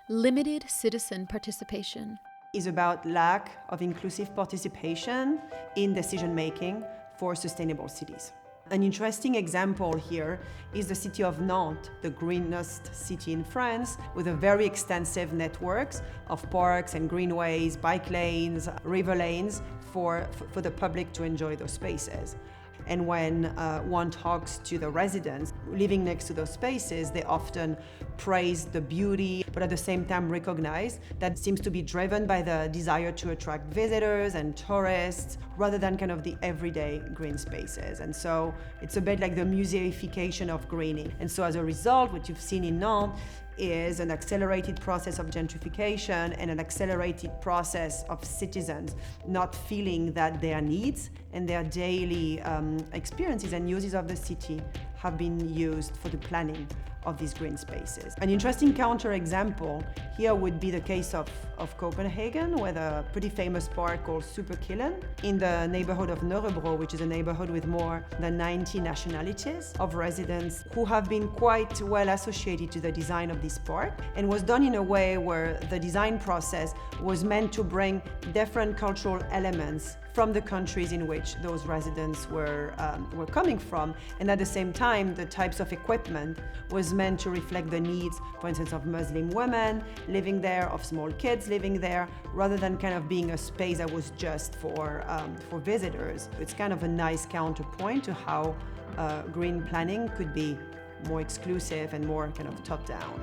limited citizen participation. Is about lack of inclusive participation in decision-making for sustainable cities. An interesting example here is the city of Nantes, the greenest city in France, with a very extensive networks of parks and greenways, bike lanes, river lanes for the public to enjoy those spaces. And when one talks to the residents living next to those spaces, they often praise the beauty, but at the same time recognize that seems to be driven by the desire to attract visitors and tourists rather than kind of the everyday green spaces. And so it's a bit like the museification of greening. And so as a result, what you've seen in Nantes is an accelerated process of gentrification and an accelerated process of citizens not feeling that their needs and their daily experiences and uses of the city have been used for the planning of these green spaces. An interesting counterexample here would be the case of Copenhagen, with a pretty famous park called Superkillen in the neighborhood of Nørrebro, which is a neighborhood with more than 90 nationalities of residents who have been quite well associated to the design of this park, and was done in a way where the design process was meant to bring different cultural elements from the countries in which those residents were coming from, and at the same time the types of equipment was meant to reflect the needs, for instance, of Muslim women living there, of small kids living there, rather than kind of being a space that was just for visitors. It's kind of a nice counterpoint to how green planning could be more exclusive and more kind of top-down.